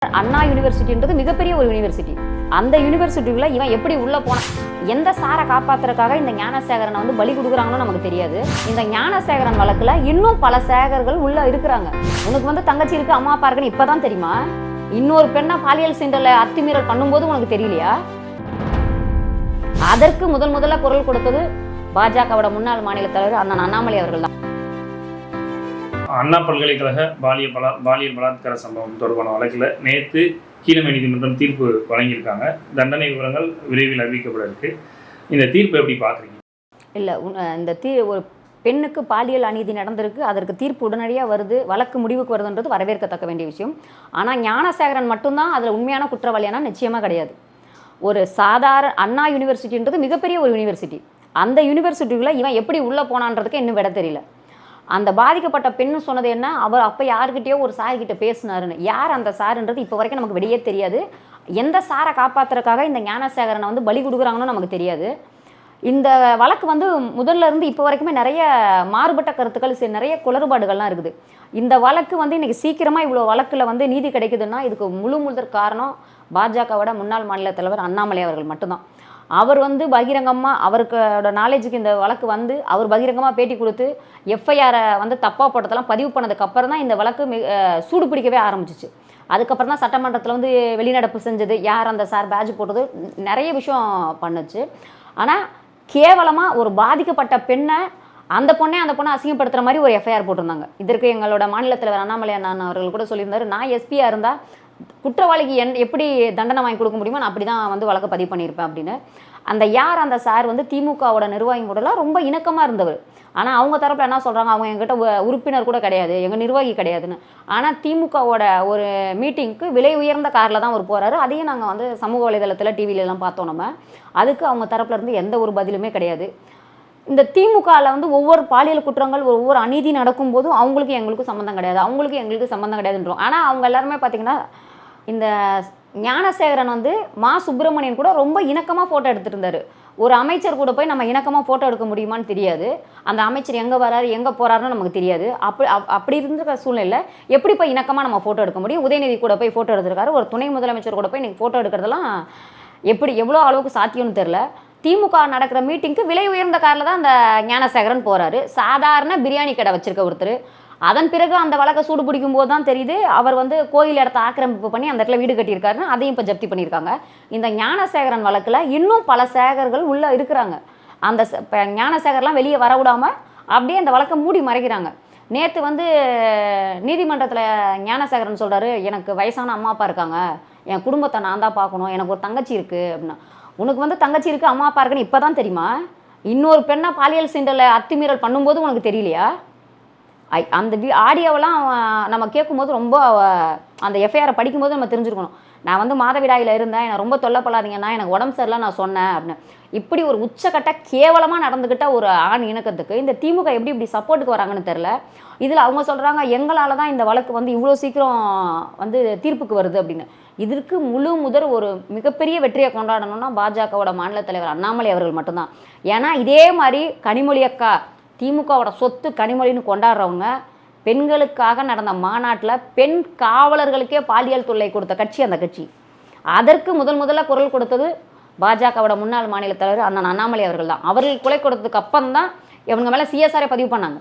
அண்ணா யூனிவர்சிட்டின்றது மிகப்பெரிய ஒரு யூனிவர்சிட்டி. அந்த யூனிவர்சிட்டிக்குள்ள இவன் எப்படி உள்ள போனான், எந்த சாரை காப்பாத்துறதுக்காக இந்த ஞானசேகரனை வந்து பலி கொடுக்குறாங்கன்னு நமக்கு தெரியாது. இந்த ஞானசேகரன் வழக்குல இன்னும் பல சேகர்கள் உள்ள இருக்கிறாங்க. உனக்கு வந்து தங்கச்சி இருக்கு, அம்மா அப்பா இருக்குன்னு இப்பதான் தெரியுமா? இன்னொரு பெண்ணை பாலியல் சீண்டல அத்துமீறல் பண்ணும்போது உனக்கு தெரியலையா? அதற்கு முதல்ல குரல் கொடுத்தது பாஜகவோட முன்னாள் மாநில தலைவர் அண்ணன் அண்ணாமலை அவர்கள் தான். அண்ணா பல்கலைக்கழக பாலியல் பலாத்கார சம்பவம் தொடர்பான வழக்கில் நேற்று கீழமை நீதிமன்றம் தீர்ப்பு வழங்கியிருக்காங்க. தண்டனை விவரங்கள் விரைவில் அறிவிக்கப்பட இருக்கு. இந்த தீர்ப்பு எப்படி பார்க்குறீங்க? இல்லை, இந்த ஒரு பெண்ணுக்கு பாலியல் அநீதி நடந்திருக்கு, அதற்கு தீர்ப்பு உடனடியாக வருது, வழக்கு முடிவுக்கு வருதுன்றது வரவேற்கத்தக்க வேண்டிய விஷயம். ஆனால் ஞானசேகரன் மட்டும்தான் அதில் உண்மையான குற்றவாளியானா நிச்சயமாக கிடையாது. ஒரு சாதாரண அண்ணா யூனிவர்சிட்டின்றது மிகப்பெரிய ஒரு யூனிவர்சிட்டி. அந்த யூனிவர்சிட்டிக்குள்ளே இவன் எப்படி உள்ளே போனான்றதுக்கு இன்னும் விட தெரியல. அந்த பாதிக்கப்பட்ட பெண்ணு சொன்னது என்ன, அவர் அப்போ யாருக்கிட்டேயோ ஒரு சார்கிட்ட பேசினாருன்னு. யார் அந்த சாருன்றது இப்போ வரைக்கும் நமக்கு வெளியே தெரியாது. எந்த சாரை காப்பாற்றுறதுக்காக இந்த ஞானசேகரனை வந்து பலி கொடுக்குறாங்கன்னு நமக்கு தெரியாது. இந்த வழக்கு வந்து முதல்ல இருந்து இப்போ வரைக்குமே நிறைய மாறுபட்ட கருத்துக்கள், நிறைய குளறுபாடுகள்லாம் இருக்குது. இந்த வழக்கு வந்து இன்றைக்கி சீக்கிரமாக இவ்வளோ வழக்கில் வந்து நீதி கிடைக்குதுன்னா இதுக்கு முதற் காரணம் பாஜகவோட முன்னாள் மாநில தலைவர் அண்ணாமலை அவர்கள் மட்டும்தான். அவர் வந்து பகிரங்கமாக அவருக்கோட நாலேஜுக்கு இந்த வழக்கு வந்து அவர் பகிரங்கமாக பேட்டி கொடுத்து எஃப்ஐஆரை வந்து தப்பாக போட்டதெல்லாம் பதிவு பண்ணதுக்கப்புறம் தான் இந்த வழக்கு சூடு பிடிக்கவே ஆரம்பிச்சிச்சு. அதுக்கப்புறம் தான் சட்டமன்றத்தில் வந்து வெளிநடப்பு செஞ்சது, யார் அந்த சார் பேட்ஜ் போட்டது, நிறைய விஷயம் பண்ணுச்சு. ஆனால் கேவலமாக ஒரு பாதிக்கப்பட்ட பெண்ணை அந்த பொண்ணை அசிங்கப்படுத்துகிற மாதிரி ஒரு எஃப்ஐஆர் போட்டிருந்தாங்க. இதற்கு எங்களோட மாநில தலைவர் அண்ணாமலை அண்ணன் அவர்கள் கூட சொல்லியிருந்தாரு, நான் எஸ்பியாக இருந்தால் குற்றவாளிக்கு எப்படி தண்டனை வாங்கி கொடுக்க முடியுமோ நான் அப்படி தான் வந்து வழக்கு பதிவு பண்ணியிருப்பேன் அப்படின்னு. அந்த சார் வந்து திமுகவோட நிர்வாகி கூடலாம் ரொம்ப இணக்கமாக இருந்தவர். ஆனால் அவங்க தரப்பில் என்ன சொல்கிறாங்க, அவங்க எங்கிட்ட உறுப்பினர் கூட கிடையாது, எங்கள் நிர்வாகி கிடையாதுன்னு. ஆனால் திமுகவோட ஒரு மீட்டிங்க்கு விலை உயர்ந்த காரில் தான் அவர் போகிறாரு. அதையும் நாங்கள் வந்து சமூக வலைதளத்தில் டிவிலெலாம் பார்த்தோம். நம்ம அதுக்கு அவங்க தரப்பில் இருந்து எந்த ஒரு பதிலுமே கிடையாது. இந்த திமுகவில் வந்து ஒவ்வொரு பாலியல் குற்றங்கள், ஒவ்வொரு அநீதி நடக்கும்போதும் அவங்களுக்கு எங்களுக்கும் சம்மந்தம் கிடையாது, அவங்களுக்கு எங்களுக்கு சம்மந்தம் கிடையாதுன்றோம். ஆனால் அவங்க எல்லாருமே பார்த்திங்கன்னா இந்த ஞானசேகரன் வந்து மா சுப்பிரமணியன் கூட ரொம்ப இணக்கமாக ஃபோட்டோ எடுத்துகிட்டு இருந்தார். ஒரு அமைச்சர் கூட போய் நம்ம இணக்கமாக ஃபோட்டோ எடுக்க முடியுமான்னு தெரியாது. அந்த அமைச்சர் எங்கே வராரு எங்கே போகிறாருன்னு நமக்கு தெரியாது. அப்படி இருந்த சூழ்நிலை எப்படி போய் இணக்கமாக நம்ம ஃபோட்டோ எடுக்க முடியும்? உதயநிதி கூட போய் ஃபோட்டோ எடுத்துருக்காரு, ஒரு துணை முதலமைச்சர் கூட போய் இன்றைக்கி ஃபோட்டோ எடுக்கிறதெல்லாம் எவ்வளோ அளவுக்கு சாத்தியம்னு தெரில. திமுக நடக்கிற மீட்டிங்க்கு விலை உயர்ந்த காரில் தான் அந்த ஞானசேகரன் போகிறாரு. சாதாரண பிரியாணி கடை வச்சுருக்க ஒருத்தர். அதன் பிறகு அந்த வழக்கை சூடு பிடிக்கும் போது தான் தெரியுது அவர் வந்து கோயில் இடத்த ஆக்கிரமிப்பு பண்ணி அந்த இடத்துல வீடு கட்டியிருக்காருன்னு. அதையும் இப்போ ஜப்தி பண்ணியிருக்காங்க. இந்த ஞானசேகரன் வழக்கில் இன்னும் பல சேகர்கள் உள்ளே இருக்கிறாங்க. அந்த ஞானசேகர்லாம் வெளியே வர விடாமல் அப்படியே அந்த வழக்கை மூடி மறைக்கிறாங்க. நேற்று வந்து நீதிமன்றத்தில் ஞானசேகரன் சொல்கிறாரு, எனக்கு வயசான அம்மா அப்பா இருக்காங்க, என் குடும்பத்தை நான் தான் பார்க்கணும், எனக்கு ஒரு தங்கச்சி இருக்குது அப்படின்னா. உனக்கு வந்து தங்கச்சி இருக்குது, அம்மா அப்பா இருக்குன்னு இப்போ தான் தெரியுமா? இன்னொரு பெண்ணை பாலியல் சீண்டலை அத்துமீறல் பண்ணும்போது உனக்கு தெரியலையா? அந்த ஆடியோவெல்லாம் நம்ம கேட்கும்போது ரொம்ப அந்த எஃப்ஐஆரை படிக்கும்போது நம்ம தெரிஞ்சுருக்கணும். நான் வந்து மாதவிடாயில் இருந்தேன், என்னை ரொம்ப தொல்லைப்படாதீங்கன்னா, எனக்கு உடம்பு சரியில்லை நான் சொன்னேன் அப்படின்னு. இப்படி ஒரு உச்சக்கட்ட கேவலமாக நடந்துக்கிட்ட ஒரு ஆண் இணக்கத்துக்கு இந்த திமுக இப்படி சப்போர்ட்டுக்கு வராங்கன்னு தெரில. இதில் அவங்க சொல்கிறாங்க, எங்களால் தான் இந்த வழக்கு வந்து இவ்வளோ சீக்கிரம் வந்து தீர்ப்புக்கு வருது அப்படின்னு. இதற்கு முதல் ஒரு மிகப்பெரிய வெற்றியை கொண்டாடணும்னா பாஜகவோட மாநில தலைவர் அண்ணாமலை அவர்கள் மட்டும்தான். ஏன்னா இதே மாதிரி கனிமொழி அக்கா திமுகவோட சொத்து கனிமொழின்னு கொண்டாடுறவங்க பெண்களுக்காக நடந்த மாநாட்டில் பெண் காவலர்களுக்கே பாலியல் தொல்லை கொடுத்த கட்சி அந்த கட்சி. அதற்கு முதல்ல குரல் கொடுத்தது பாஜகவோட முன்னாள் மாநில தலைவர் அண்ணன் அண்ணாமலை அவர்கள் தான். அவர்கள் கொலை கொடுத்ததுக்கு அப்புறம் தான் இவங்க மேலே சிஎஸ்ஆரை பதிவு பண்ணாங்க.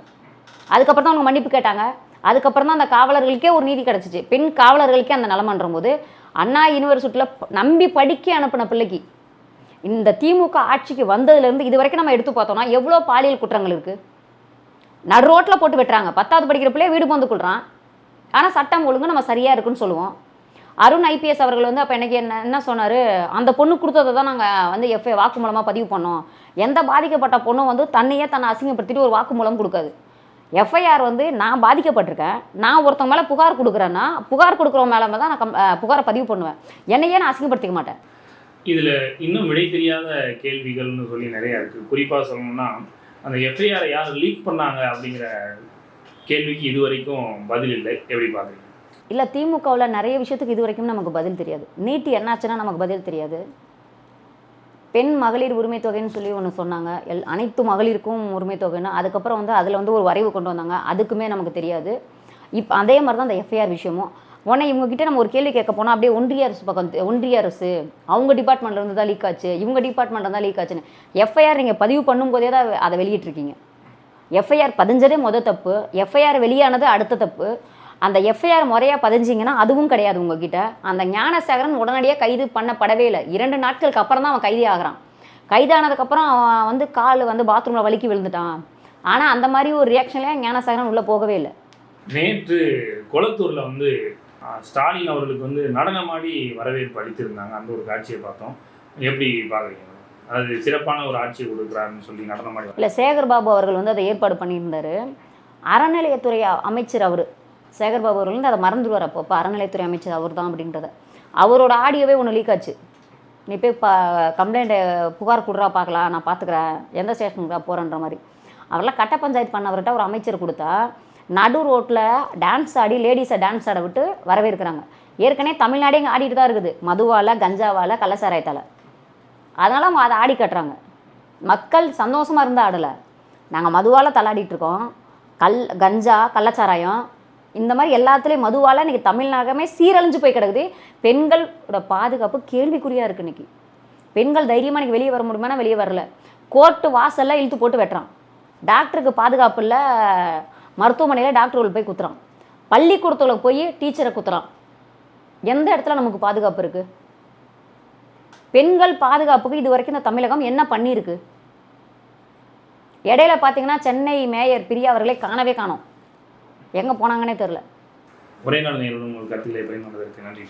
அதுக்கப்புறம் தான் அவங்க மன்னிப்பு கேட்டாங்க. அதுக்கப்புறம் தான் அந்த காவலர்களுக்கே ஒரு நீதி கிடச்சிச்சு. பெண் காவலர்களுக்கே அந்த நிலமன்ற போது அண்ணா யூனிவர்சிட்டியில் நம்பி படிக்க அனுப்பின பிள்ளைக்கு இந்த திமுக ஆட்சிக்கு வந்ததுலேருந்து இது வரைக்கும் நம்ம எடுத்து பார்த்தோம்னா எவ்வளோ பாலியல் குற்றங்கள் இருக்குது. நடு ரோட்டில் போட்டு வெட்டுறாங்க, 10வது படிக்கிற பிள்ளைய வீடு வந்து கொள்கிறான். ஆனால் சட்டம் ஒழுங்கு நம்ம சரியாக இருக்குன்னு சொல்லுவோம். அருண் ஐபிஎஸ் அவர்கள் வந்து அப்போ எனக்கு என்ன சொன்னார், அந்த பொண்ணு கொடுத்ததை தான் நாங்கள் வந்து வாக்குமூலமாக பதிவு பண்ணோம். எந்த பாதிக்கப்பட்ட பொண்ணும் வந்து தன்னை அசிங்கப்படுத்திட்டு ஒரு வாக்குமூலம் கொடுக்காது. எஃப்ஐஆர் வந்து நான் பாதிக்கப்பட்டிருக்கேன், நான் ஒருத்தவங்க மேலே புகார் கொடுக்குறேன்னா புகார் கொடுக்குறவங்க மேலே தான் நான் புகாரை பதிவு பண்ணுவேன். என்னையே நான் அசிங்கப்படுத்திக்க மாட்டேன். இதில் இன்னும் விடை தெரியாத கேள்விகள்னு சொல்லி நிறையா இருக்குது. குறிப்பாக சொல்லணும்னா அந்த எஃப்ஐஆரை யார் லீக் பண்ணாங்க அப்படிங்கிற கேள்விக்கு இது வரைக்கும் பதில் இல்லை. எப்படி பார்க்குறீங்க? இல்லை, திமுகவில் நிறைய விஷயத்துக்கு இது வரைக்கும் நமக்கு பதில் தெரியாது. நீட்டு என்னாச்சுன்னா நமக்கு பதில் தெரியாது. பெண் மகளிர் உரிமை தொகைன்னு சொல்லி ஒன்று சொன்னாங்க, அனைத்து மகளிருக்கும் உரிமை தொகைன்னு. அதுக்கப்புறம் வந்து அதில் வந்து ஒரு வரைவு கொண்டு வந்தாங்க, அதுக்குமே நமக்கு தெரியாது. இப்போ அதே மாதிரி தான் அந்த எஃப்ஐஆர் விஷயமும். உடனே இவங்ககிட்ட நம்ம ஒரு கேள்வி கேட்க போனால் அப்படியே ஒன்றிய அரசு பக்கம் ஒன்றிய அரசு அவங்க டிபார்ட்மெண்ட்ல இருந்து தான் லீக் ஆச்சு, இவங்க டிபார்ட்மெண்ட்ல தான் லீக் ஆச்சுன்னு. எஃப்ஐஆர் நீங்கள் பதிவு பண்ணும்போதே தான் அதை வெளியிட்டிருக்கீங்க. எஃப்ஐஆர் பதிஞ்சதே தப்பு, எஃப்ஐஆர் வெளியானது அடுத்த தப்பு. அந்த எஃப்ஐஆர் முறையாக பதிஞ்சிங்கன்னா அதுவும் கிடையாது உங்ககிட்ட. அந்த ஞானசேகரன் உடனடியாக கைது பண்ணப்படவே இல்லை. 2 நாட்களுக்கு அப்புறம் தான் அவன் கைதி ஆகிறான். கைதானதுக்கப்புறம் அவன் வந்து கால் வந்து பாத்ரூமில் வலிக்கி விழுந்துட்டான். ஆனால் அந்த மாதிரி ஒரு ரியாக்ஷன்லேயே ஞானசேகரன் உள்ளே போகவே இல்லை. நேற்று கொளத்தூரில் வந்து ஸ்டாலின் அவர்களுக்கு வந்து நடனமாடி வரவேற்பு அளித்திருந்தாங்க. அந்த ஒரு காட்சியை பார்த்தோம். எப்படி பார்க்குறீங்க? அது சிறப்பான ஒரு ஆட்சியை கொடுக்குறாருன்னு சொல்லி நடனமாடி இல்லை, சேகர்பாபு அவர்கள் வந்து அதை ஏற்பாடு பண்ணியிருந்தார். அறநிலையத்துறை அமைச்சர் அவர் சேகர்பாபு அவர்கள் வந்து அதை மறந்துடுவார். அப்போ அறநிலையத்துறை அமைச்சர் அவர் தான் அப்படின்றத. அவரோட ஆடியோவே ஒன்று லீக் ஆச்சு. நீ போய் கம்ப்ளைண்ட்டை புகார் கொடுறா பார்க்கலாம், நான் பார்த்துக்கிறேன், எந்த ஸ்டேஷனுக்கு போகிறேன்ற மாதிரி. அவரெல்லாம் கட்ட பஞ்சாயத்து பண்ணவர்கிட்ட ஒரு அமைச்சர் கொடுத்தா நடு ரோட்டில் டான்ஸ் ஆடி லேடிஸை டான்ஸ் ஆட விட்டு வரவேற்கிறாங்க. ஏற்கனவே தமிழ்நாடே இங்கே ஆடிட்டு தான் இருக்குது, மதுவால், கஞ்சாவால், கள்ளசாராயத்தால். அதனால் அவங்க அதை ஆடி கட்டுறாங்க. மக்கள் சந்தோஷமாக இருந்தால் ஆடலை. நாங்கள் மதுவால் தள்ளாடிட்டுருக்கோம். கஞ்சா, கள்ளச்சாராயம் இந்த மாதிரி எல்லாத்துலேயும் மதுவால் இன்றைக்கி தமிழ்நாடமே சீரழிஞ்சு போய் கிடக்குது. பெண்களோட பாதுகாப்பு கேள்விக்குறியாக இருக்குது. இன்றைக்கி பெண்கள் தைரியமாக இன்றைக்கி வெளியே வர முடியுமானா வெளியே வரல. கோர்ட்டு வாசலில் இழுத்து போட்டு வெட்டுறான். டாக்டருக்கு பாதுகாப்பு இல்லை, மருத்துவமனையில் டாக்டர்கள் போய் குத்துறான். பள்ளிக்கூடத்தில் போய் டீச்சரை குத்துறான். எந்த இடத்துல நமக்கு பாதுகாப்பு இருக்குது? பெண்கள் பாதுகாப்புக்கு இது வரைக்கும் இந்த தமிழகம் என்ன பண்ணியிருக்கு? இடையில பார்த்தீங்கன்னா சென்னை மேயர் பிரியா அவர்களே காணவே காணோம். எங்கே போனாங்கன்னே தெரில. ஒரே நாள் நேரம் உங்கள் கருத்துக்களை பயன்படுவதற்கு நன்றி.